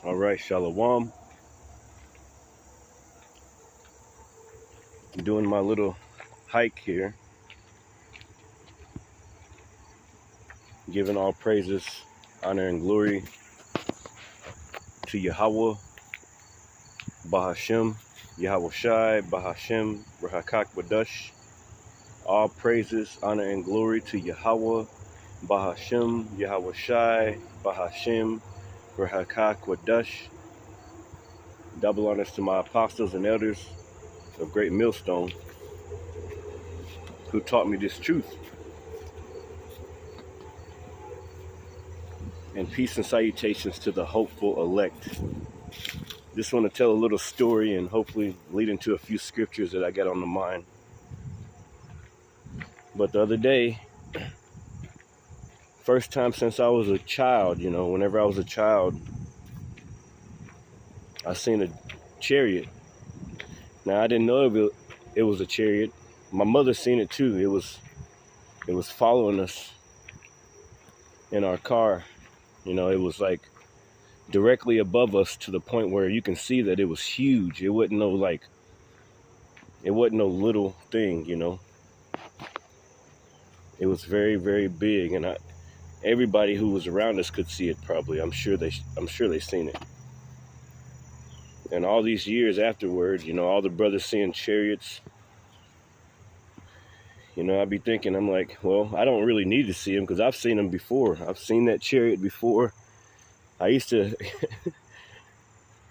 All right, Shalom. I'm doing my little hike here, giving all praises, honor, and glory to Yahweh, Bahashem, Yahweh Shai, Bahashem, Rahakak Wadash. All praises, honor, and glory to Yahweh, Bahashem, Yahweh Shai, Bahashem, Rahakak Wadash. Double honors to my apostles and elders of Great Millstone who taught me this truth. And peace and salutations to the hopeful elect. Just want to tell a little story and hopefully lead into a few scriptures that I got on the mind. But the other day, first time since I was a child, whenever I was a child, I seen a chariot. Now I didn't know if it was a chariot. My mother seen it too. It was following us in our car. It was like directly above us to the point where you can see that it was huge. It wasn't no little thing, It was very, very big, and everybody who was around us could see it probably. I'm sure they seen it. And all these years afterwards, all the brothers seeing chariots, I'd be thinking, I'm like, well, I don't really need to see them because I've seen them before. I've seen that chariot before. I used to,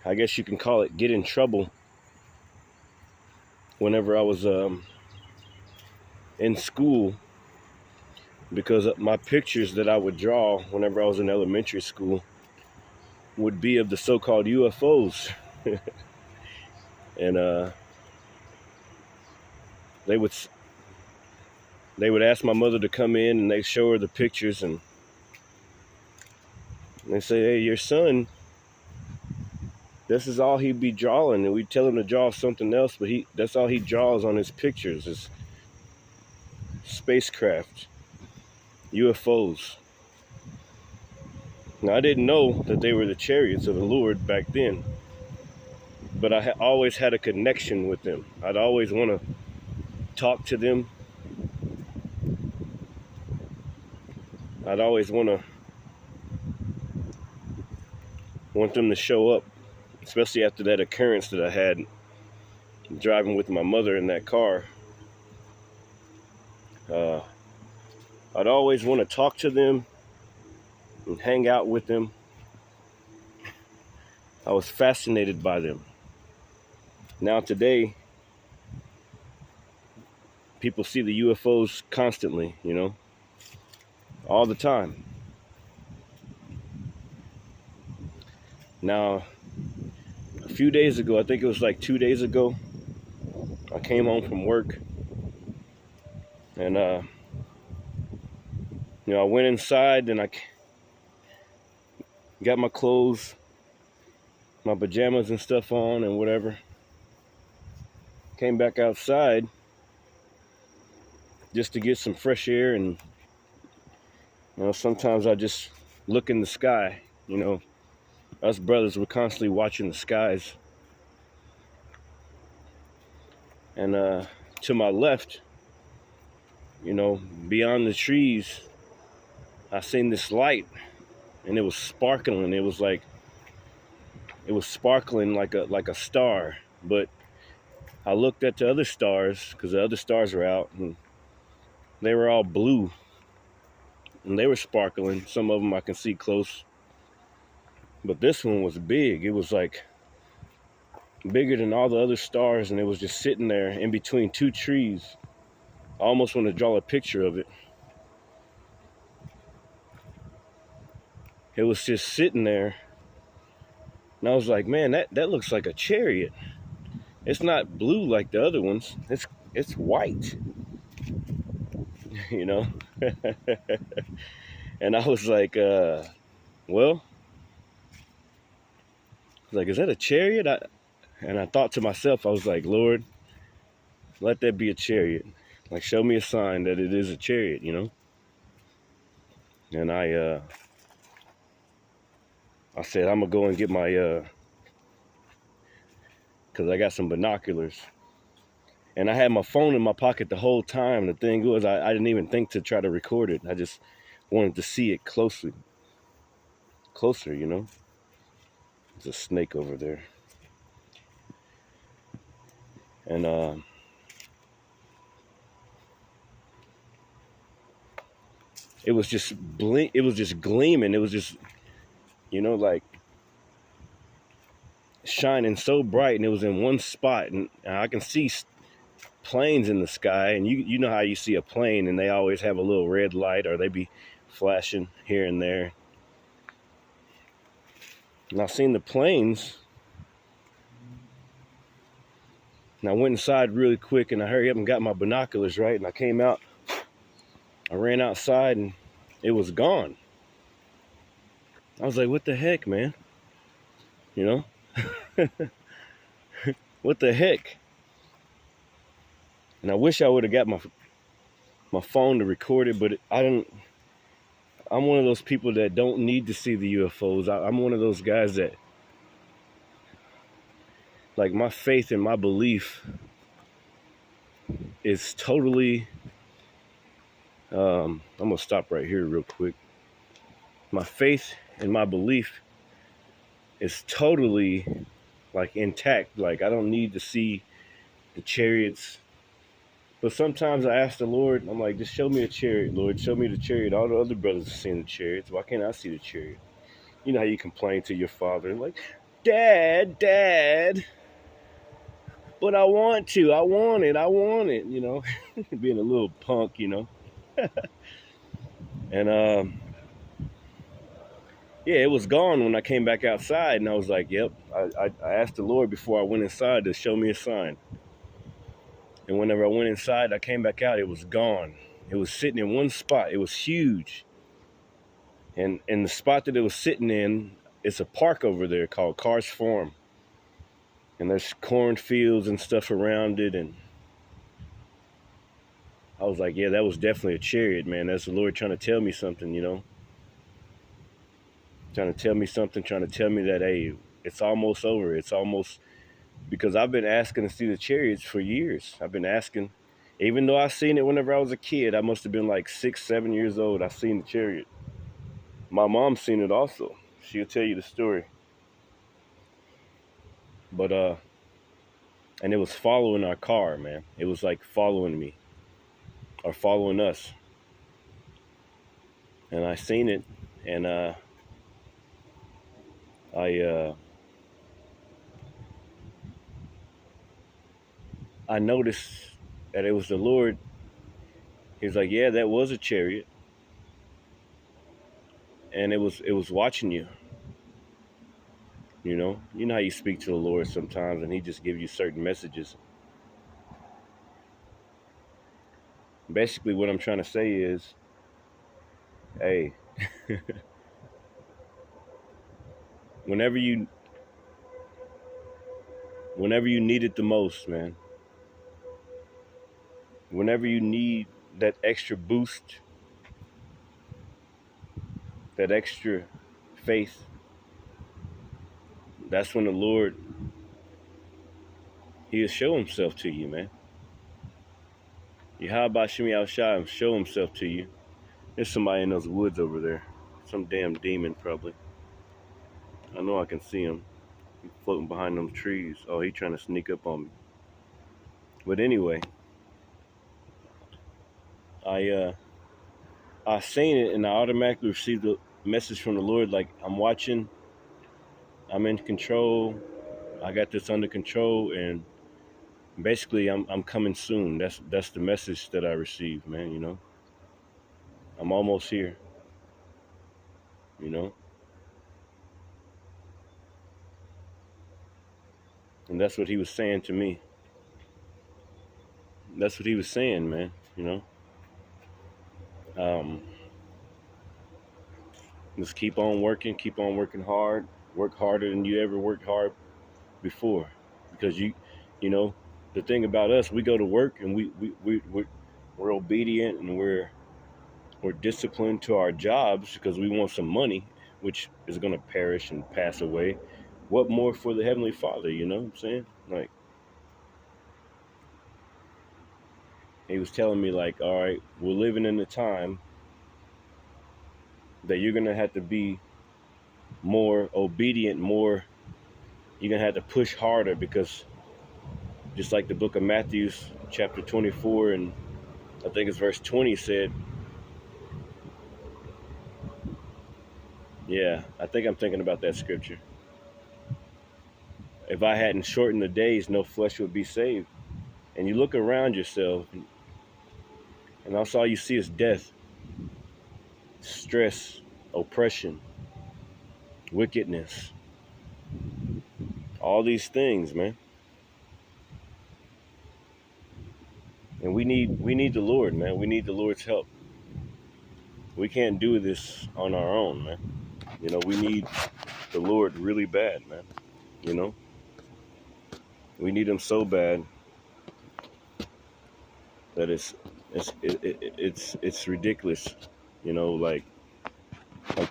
I guess you can call it, get in trouble whenever I was in school, because my pictures that I would draw whenever I was in elementary school would be of the so-called UFOs. And they would ask my mother to come in and they show her the pictures, and they say, hey, your son, this is all he'd be drawing, and we'd tell him to draw something else, but that's all he draws on his pictures is spacecraft, UFOs. Now, I didn't know that they were the chariots of the Lord back then, but I always had a connection with them. I'd always want to talk to them. I'd always want them to show up, especially after that occurrence that I had driving with my mother in that car. I'd always want to talk to them and hang out with them. I was fascinated by them. Now today, people see the UFOs constantly, all the time. Now, a few days ago, I think it was like 2 days ago, I came home from work, and I went inside and I got my clothes, my pajamas and stuff on and whatever. Came back outside just to get some fresh air, and sometimes I just look in the sky. Us brothers were constantly watching the skies. And to my left, beyond the trees, I seen this light, and it was sparkling. It was sparkling like a star. But I looked at the other stars, because the other stars were out, and they were all blue, and they were sparkling. Some of them I can see close, but this one was big. It was like bigger than all the other stars, and it was just sitting there in between two trees. I almost want to draw a picture of it. It was just sitting there, and I was like, man, that looks like a chariot. It's not blue like the other ones. It's white, And I was like, well, is that a chariot? And I thought to myself, I was like, Lord, let that be a chariot. Like, show me a sign that it is a chariot, And I I said, I'm going to go and get my, because I got some binoculars. And I had my phone in my pocket the whole time. The thing was, I didn't even think to try to record it. I just wanted to see it closer, you know. There's a snake over there. And it was just it was just gleaming. It was just, you know, like shining so bright, and it was in one spot, and I can see planes in the sky, and you know how you see a plane and they always have a little red light, or they be flashing here and there. And I seen the planes, and I went inside really quick, and I hurried up and got my binoculars, right? And I came out, I ran outside, and it was gone. I was like, what the heck, man? You know? What the heck? And I wish I would have got my phone to record it, but I'm one of those people that don't need to see the UFOs. I'm one of those guys that, like, my faith and my belief is totally, I'm going to stop right here real quick. My faith and my belief is totally, like, intact. Like, I don't need to see the chariots. But sometimes I ask the Lord, I'm like, just show me a chariot, Lord. Show me the chariot. All the other brothers have seen the chariots. Why can't I see the chariot? You know how you complain to your father, like, Dad, but I want to. I want it, you know. Being a little punk, you know. And, yeah, it was gone when I came back outside, and I was like, yep. I asked the Lord before I went inside to show me a sign. And whenever I went inside, I came back out, it was gone. It was sitting in one spot. It was huge. And the spot that it was sitting in, it's a park over there called Cars Farm. And there's cornfields and stuff around it. And I was like, yeah, that was definitely a chariot, man. That's the Lord trying to tell me something, you know. Trying to tell me something, trying to tell me that, hey, it's almost over. It's almost, because I've been asking to see the chariots for years. I've been asking, even though I seen it whenever I was a kid. I must have been like 6, 7 years old. I seen the chariot. My mom seen it also. She'll tell you the story. But and it was following our car, man. It was like following me, or following us. And I seen it, and I noticed that it was the Lord. He was like, yeah, that was a chariot, and it was watching you. You know how you speak to the Lord sometimes, and He just gives you certain messages. Basically, what I'm trying to say is, hey, whenever you need it the most, man, whenever you need that extra boost, that extra faith, that's when the Lord, He'll show Himself to you, man. Yahweh Shemi Al-Shai show Himself to you. There's somebody in those woods over there. Some damn demon, probably. I know I can see him. He's floating behind them trees. Oh, he's trying to sneak up on me. But anyway, I seen it, and I automatically received a message from the Lord, like, I'm watching, I'm in control, I got this under control, and basically I'm coming soon. That's the message that I received, man, you know. I'm almost here, you know. And that's what He was saying to me. That's what He was saying, man, you know. Just keep on working hard, work harder than you ever worked hard before. Because you know, the thing about us, we go to work, and we're obedient, and we're disciplined to our jobs because we want some money. which is going to perish and pass away, what more for the Heavenly Father? You know what I'm saying? Like, he was telling me, like, all right, we're living in a time that you're going to have to be more obedient, you're going to have to push harder, because just like the book of Matthew, chapter 24, and I think it's verse 20 said, yeah, I think I'm thinking about that scripture. If I hadn't shortened the days, no flesh would be saved. And you look around yourself, and all you see is death, stress, oppression, wickedness, all these things, man. And we need the Lord, man. We need the Lord's help. We can't do this on our own, man. You know, we need the Lord really bad, man. You know, we need him so bad that it's ridiculous. You know, like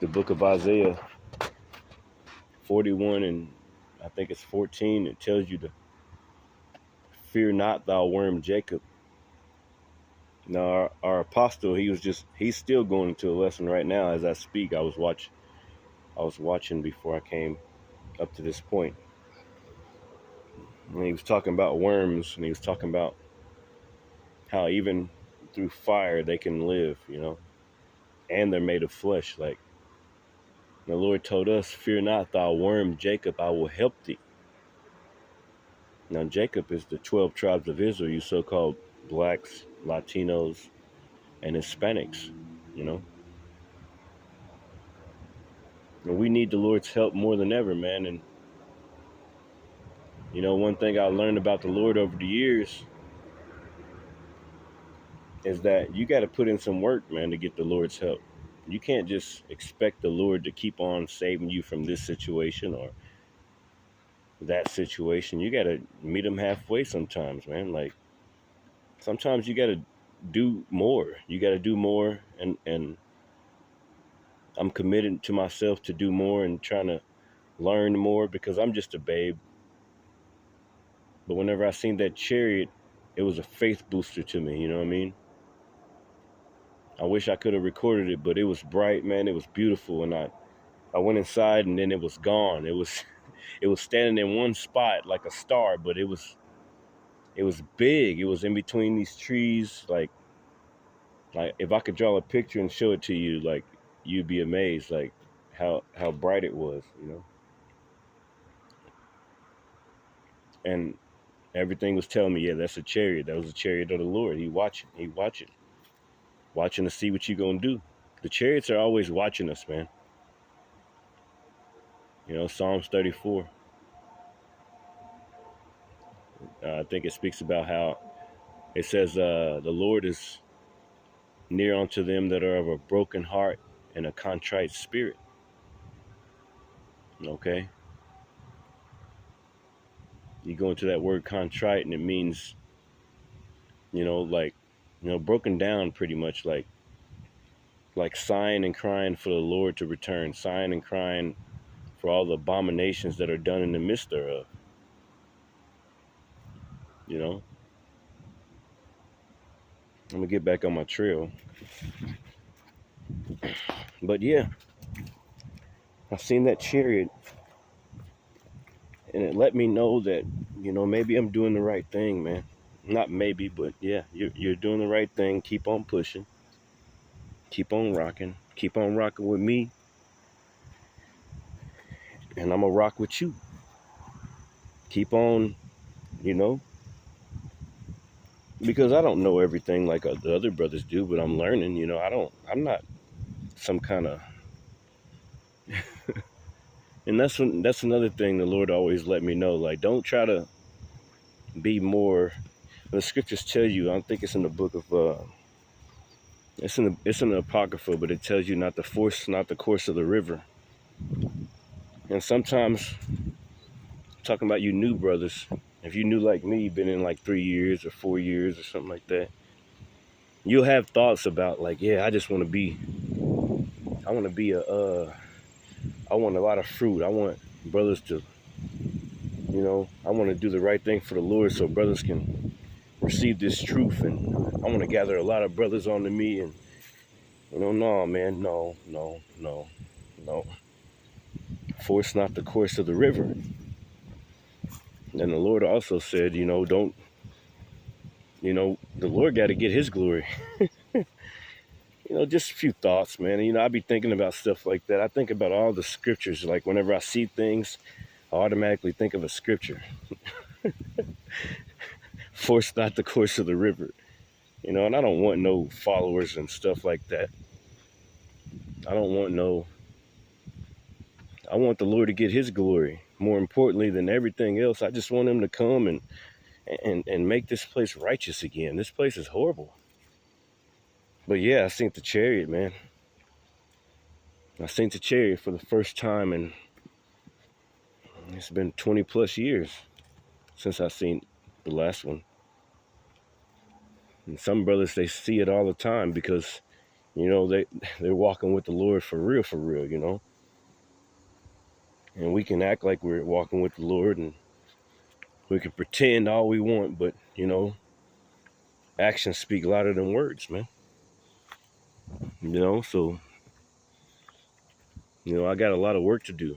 the book of Isaiah 41, and I think it's 14, it tells you to fear not, thou worm Jacob. Now our apostle, he's still going into a lesson right now as I speak. I was watching before I came up to this point. And he was talking about worms, and he was talking about how even through fire they can live, you know, and they're made of flesh. Like, the Lord told us, fear not, thou worm Jacob, I will help thee. Now Jacob is the 12 tribes of Israel, you so-called blacks, Latinos, and Hispanics, you know. And we need the Lord's help more than ever, man. And, you know, one thing I learned about the Lord over the years is that you got to put in some work, man, to get the Lord's help. You can't just expect the Lord to keep on saving you from this situation or that situation. You got to meet him halfway sometimes, man. Like, sometimes you got to do more. You got to do more, and I'm committed to myself to do more and trying to learn more, because I'm just a babe. But whenever I seen that chariot, it was a faith booster to me, you know what I mean? I wish I could have recorded it, but it was bright, man. It was beautiful, and I went inside, and then it was gone. It was it was standing in one spot like a star, but it was big. It was in between these trees. Like if I could draw a picture and show it to you, like, you'd be amazed, like how bright it was, you know. And everything was telling me, yeah, that's a chariot. That was a chariot of the Lord. He watching to see what you gonna do. The chariots are always watching us, man. You know, Psalms 34. I think it speaks about how it says, the Lord is near unto them that are of a broken heart and a contrite spirit. Okay? You go into that word contrite, and it means, you know, like, you know, broken down, pretty much, like sighing and crying for the Lord to return, sighing and crying for all the abominations that are done in the midst thereof. You know? I'm gonna get back on my trail. But yeah, I seen that chariot, and it let me know that, you know, maybe I'm doing the right thing, man. Not maybe, but yeah, you're doing the right thing. Keep on pushing. Keep on rocking. Keep on rocking with me, and I'm gonna rock with you. Keep on, you know, because I don't know everything like the other brothers do, but I'm learning. You know, I'm not some kind of. And that's another thing the Lord always let me know. Like, don't try to be more. The scriptures tell you. I don't think it's in the book of. It's in the Apocrypha, but it tells you not the course of the river. And sometimes, talking about you new brothers, if you new like me, been in like 3 years or 4 years or something like that, you'll have thoughts about, like, yeah, I want to be I want a lot of fruit. I want brothers to, I want to do the right thing for the Lord so brothers can receive this truth. And I want to gather a lot of brothers onto me. And, no, man, no. Force not the course of the river. And the Lord also said, don't, the Lord got to get his glory. Just a few thoughts, man. I be thinking about stuff like that. I think about all the scriptures. Like whenever I see things, I automatically think of a scripture. Force not the course of the river. And I don't want no followers and stuff like that. I want the Lord to get his glory. More importantly than everything else, I just want him to come and make this place righteous again. This place is horrible. But yeah, I seen the Chariot, man. I seen the Chariot for the first time, and it's been 20 plus years since I seen the last one. And some brothers, they see it all the time because, they're walking with the Lord for real. And we can act like we're walking with the Lord, and we can pretend all we want, but, actions speak louder than words, man. So, I got a lot of work to do.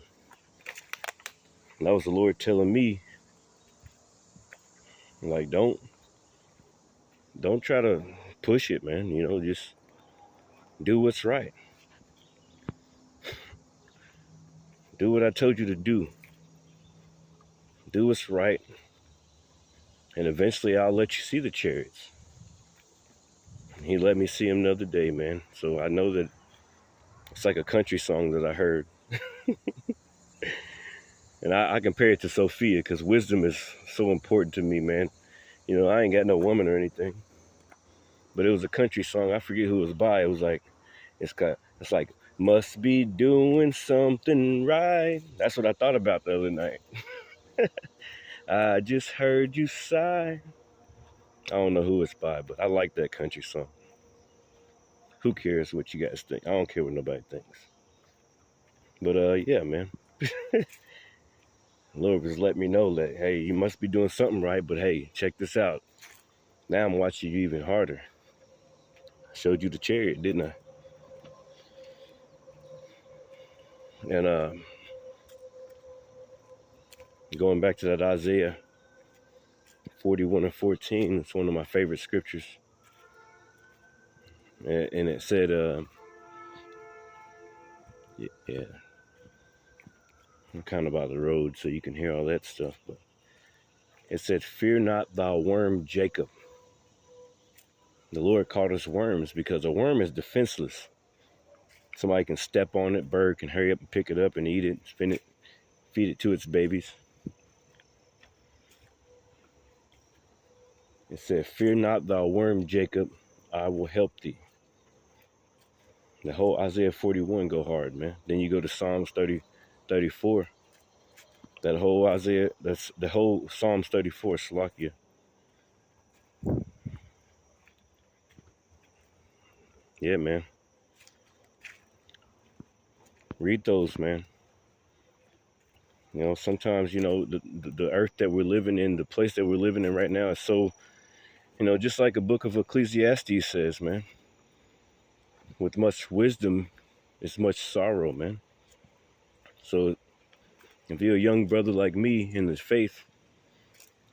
And that was the Lord telling me, like, don't try to push it, man. Just do what's right. Do what I told you to do. Do what's right. And eventually I'll let you see the chariots. And he let me see them the other day, man. So I know that it's like a country song that I heard. And I compare it to Sophia because wisdom is so important to me, man. I ain't got no woman or anything. But it was a country song. I forget who it was by. It was like, it's like, must be doing something right. That's what I thought about the other night. I just heard you sigh. I don't know who it's by, but I like that country song. Who cares what you guys think? I don't care what nobody thinks. But yeah, man. Lord was letting me know that, hey, you must be doing something right, but hey, check this out. Now I'm watching you even harder. I showed you the Chariot, didn't I? And going back to that Isaiah 41:14, it's one of my favorite scriptures. And it said, yeah, I'm kind of by the road so you can hear all that stuff, but it said, fear not thou worm Jacob. The Lord called us worms because a worm is defenseless. Somebody can step on it, bird can hurry up and pick it up and eat it, spin it, feed it to its babies. It said, fear not thou worm Jacob, I will help thee. The whole Isaiah 41 go hard, man. Then you go to Psalms 34. That whole Isaiah, that's the whole Psalms 34, Salakia. Yeah, man. Read those, man. Sometimes, the earth that we're living in, the place that we're living in right now is so, just like a book of Ecclesiastes says, man. With much wisdom is much sorrow, man. So if you're a young brother like me in the faith,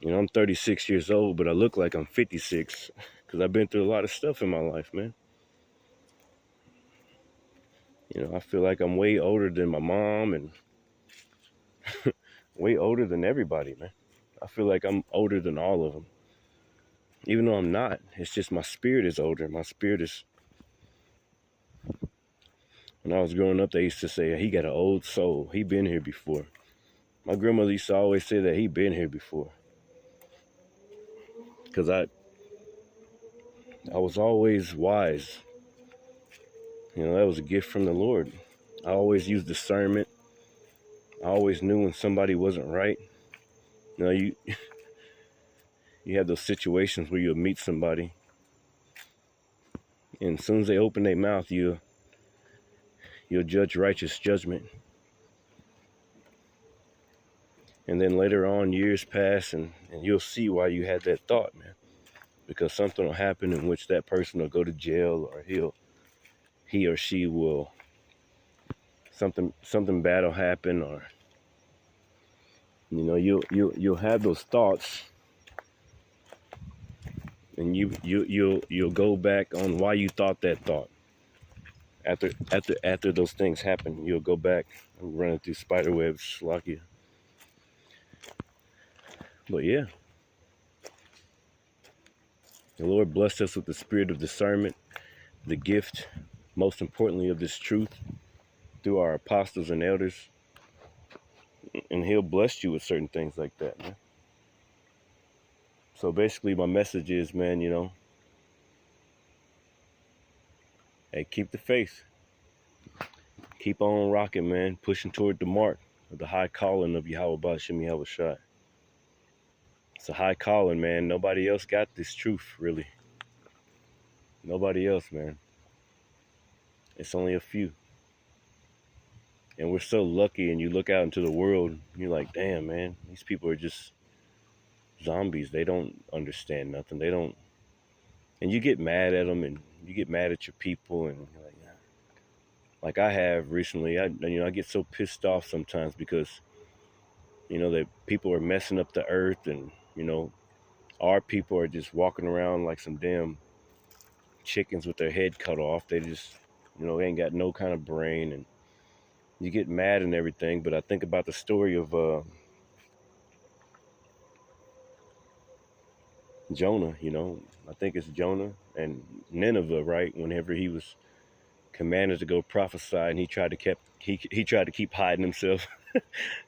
I'm 36 years old, but I look like I'm 56 because I've been through a lot of stuff in my life, man. I feel like I'm way older than my mom and way older than everybody, man. I feel like I'm older than all of them. Even though I'm not, it's just my spirit is older. My spirit is... When I was growing up, they used to say, he got an old soul. He been here before. My grandmother used to always say that he been here before. Because I was always wise. That was a gift from the Lord. I always used discernment. I always knew when somebody wasn't right. You have those situations where you'll meet somebody, and as soon as they open their mouth, you'll judge righteous judgment. And then later on, years pass, and you'll see why you had that thought, man. Because something will happen in which that person will go to jail, or he or she will, something bad will happen, or you'll have those thoughts, and you'll go back on why you thought that thought. After those things happen, you'll go back and running through spider webs like you. But yeah, the Lord blessed us with the spirit of discernment, the gift, most importantly, of this truth through our apostles and elders. And he'll bless you with certain things like that, man. So basically my message is, man, hey, keep the faith. Keep on rocking, man. Pushing toward the mark of the high calling of Yahweh Ba'Shem Yahweh Shai. It's a high calling, man. Nobody else got this truth, really. Nobody else, man. It's only a few. And we're so lucky, and you look out into the world, and you're like, damn, man, these people are just zombies. They don't understand nothing. They don't. And you get mad at them, and you get mad at your people, and you're like I have recently. I get so pissed off sometimes because, that people are messing up the earth, and, our people are just walking around like some damn chickens with their head cut off. They just, they ain't got no kind of brain, and you get mad and everything. But I think about the story of Jonah. I think it's Jonah and Nineveh, right? Whenever he was commanded to go prophesy, and he tried to keep hiding himself.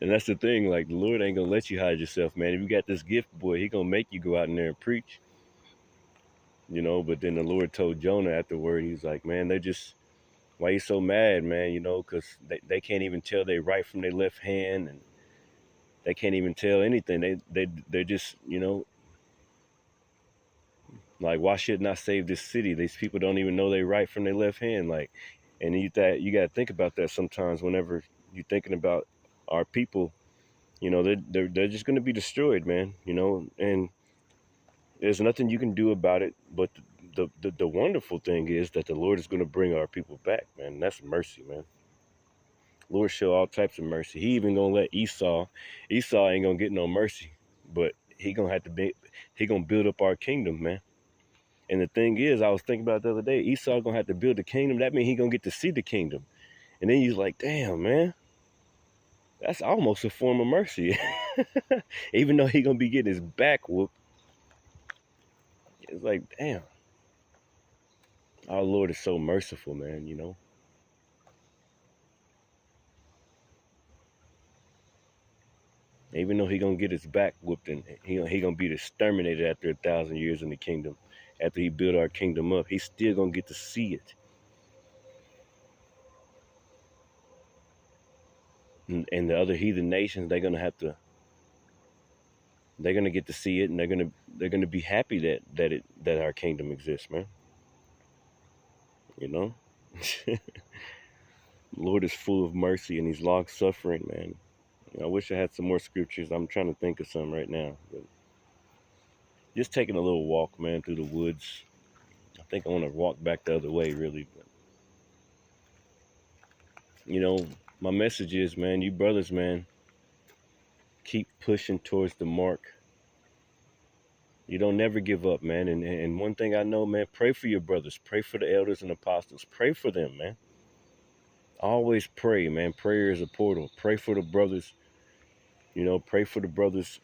And that's the thing, like, the Lord ain't gonna let you hide yourself, man. If you got this gift, boy, he gonna make you go out in there and preach. But then the Lord told Jonah afterward, he's like, man, they're just, why you so mad, man? Because they can't even tell their right from their left hand, and they can't even tell anything. They're just, like, why shouldn't I save this city? These people don't even know their right from their left hand. Like, and you got to think about that sometimes whenever you're thinking about our people. They're just going to be destroyed, man. And there's nothing you can do about it. But the wonderful thing is that the Lord is going to bring our people back, man. That's mercy, man. Lord show all types of mercy. He even gonna let Esau ain't gonna get no mercy, but he gonna build up our kingdom, man. And the thing is, I was thinking about it the other day, Esau gonna have to build the kingdom. That means he gonna get to see the kingdom. And then he's like, damn, man, that's almost a form of mercy. Even though he gonna be getting his back whooped, it's like, damn, our Lord is so merciful, man. Even though he gonna get his back whooped, and he gonna be exterminated after 1,000 years in the kingdom, after he built our kingdom up, he's still gonna get to see it. And the other heathen nations, they're gonna get to see it, and they're gonna be happy that our kingdom exists, man. Lord is full of mercy, and he's long suffering, man. I wish I had some more scriptures. I'm trying to think of some right now. But just taking a little walk, man, through the woods. I think I want to walk back the other way, really. But, my message is, man, you brothers, man, keep pushing towards the mark. You don't never give up, man. And one thing I know, man, pray for your brothers. Pray for the elders and apostles. Pray for them, man. Always pray, man. Prayer is a portal. Pray for the brothers. Pray for the brothers.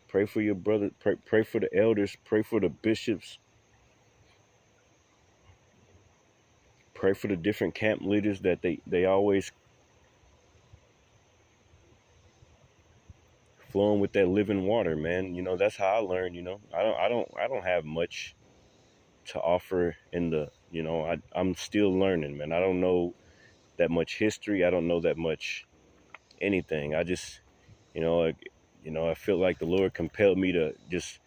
Pray for your brother. Pray for the elders. Pray for the bishops. Pray for the different camp leaders that they always flowing with that living water, man. That's how I learned. I don't have much to offer in the. I'm still learning, man. I don't know that much history. I don't know that much anything. I just, I feel like the Lord compelled me to just,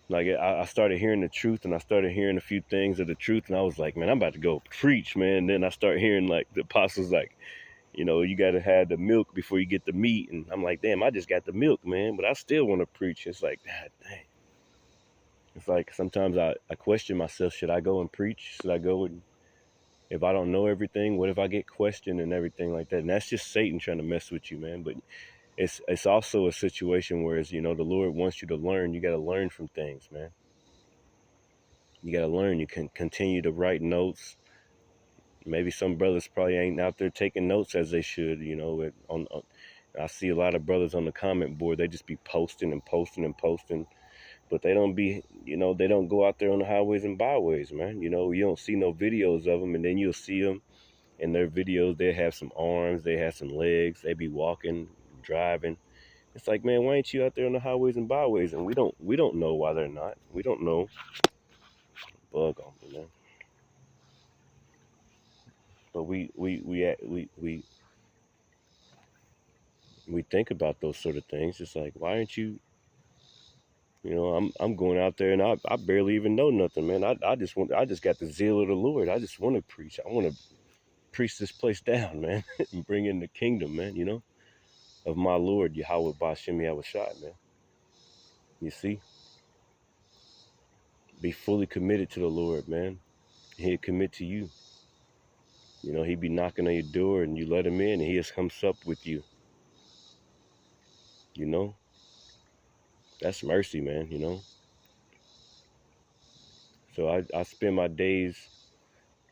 like, I started hearing the truth, and I started hearing a few things of the truth, and I was like, man, I'm about to go preach, man. And then I start hearing, like, the apostles, like, You know, you got to have the milk before you get the meat. And I'm like, damn, I just got the milk, man. But I still want to preach. It's like, God dang. It's like sometimes I question myself. Should I go and preach? Should I go and, if I don't know everything, what if I get questioned and everything like that? And that's just Satan trying to mess with you, man. But it's also a situation where, it's, you know, the Lord wants you to learn. You got to learn from things, man. You got to learn. You can continue to write notes. Maybe some brothers probably ain't out there taking notes as they should, you know. I see a lot of brothers on the comment board. They just be posting and posting and posting, but they don't be, you know, they don't go out there on the highways and byways, man. You know, you don't see no videos of them, and then you'll see them in their videos. They have some arms, they have some legs, they be walking, driving. It's like, man, why ain't you out there on the highways and byways? And we don't know why they're not. We don't know. Bug on me, man. But we think about those sort of things. It's like, why aren't you? You know, I'm going out there and I barely even know nothing, man. I just got the zeal of the Lord. I just want to preach. I want to preach this place down, man, and bring in the kingdom, man. You know, of my Lord Yahweh Bashem Yahushua, man. You see, be fully committed to the Lord, man. He'll commit to you. You know, he be knocking on your door and you let him in, and he just comes up with you. You know, that's mercy, man. You know. So I spend my days,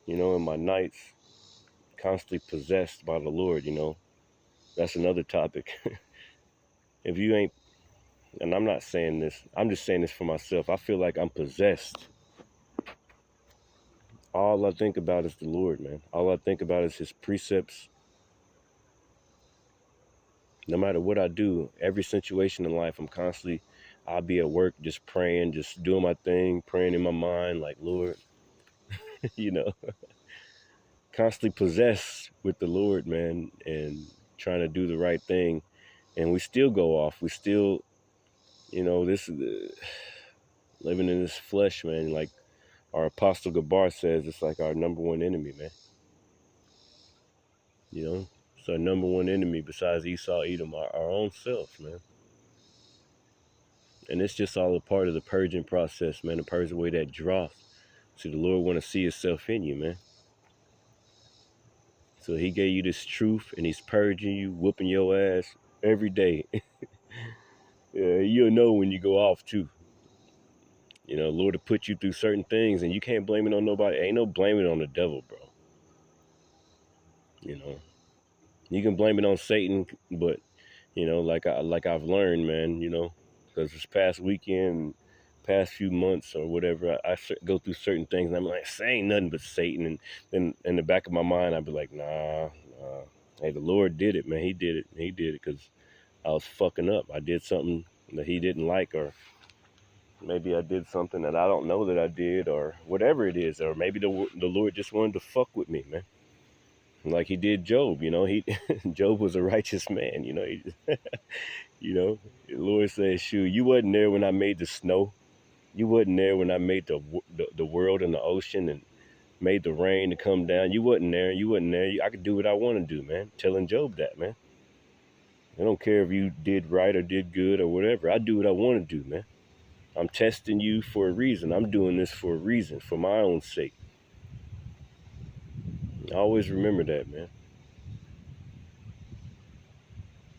you know, and my nights constantly possessed by the Lord, you know. That's another topic. If you ain't, and I'm not saying this, I'm just saying this for myself. I feel like I'm possessed. All I think about is the Lord, man. All I think about is his precepts. No matter what I do, every situation in life, I'll be at work just praying, just doing my thing, praying in my mind, like, Lord, you know, constantly possessed with the Lord, man, and trying to do the right thing. And we still go off. We still, you know, this is living in this flesh, man. Like our Apostle Gabar says, it's like our number one enemy, man. You know, it's our number one enemy besides Esau, Edom, our own self, man. And it's just all a part of the purging process, man. To purge away that dross. See, the Lord want to see himself in you, man. So he gave you this truth, and he's purging you, whooping your ass every day. You'll know when you go off, too. You know, Lord will put you through certain things, and you can't blame it on nobody. Ain't no blaming on the devil, bro. You know, you can blame it on Satan, but you know, like I've learned, man. You know, because this past weekend, past few months or whatever, I go through certain things, and I'm like, saying nothing but Satan, and then in the back of my mind, I'd be like, nah. Hey, the Lord did it, man. He did it. He did it because I was fucking up. I did something that he didn't like, or maybe I did something that I don't know that I did, or whatever it is, or maybe the Lord just wanted to fuck with me, man. Like he did Job, you know. Job was a righteous man, you know. You know, the Lord says, "Shoot, you wasn't there when I made the snow. You wasn't there when I made the world and the ocean and made the rain to come down. You wasn't there. You wasn't there. I could do what I want to do, man." Telling Job that, man. I don't care if you did right or did good or whatever. I do what I want to do, man. I'm testing you for a reason. I'm doing this for a reason, for my own sake. I always remember that, man.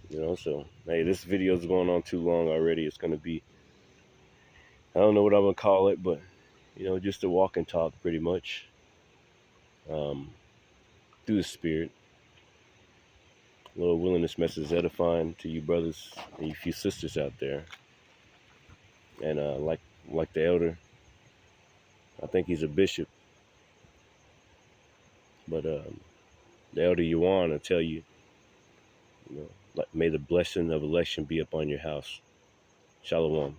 You know, so, hey, this video's going on too long already. It's going to be, I don't know what I'm going to call it, but, you know, just a walk and talk pretty much. Through the Spirit. Lord willing, this message is edifying to you brothers and you few sisters out there. And like the elder, I think he's a bishop. But the elder Yuan will tell you, you know, may the blessing of election be upon your house. Shalom.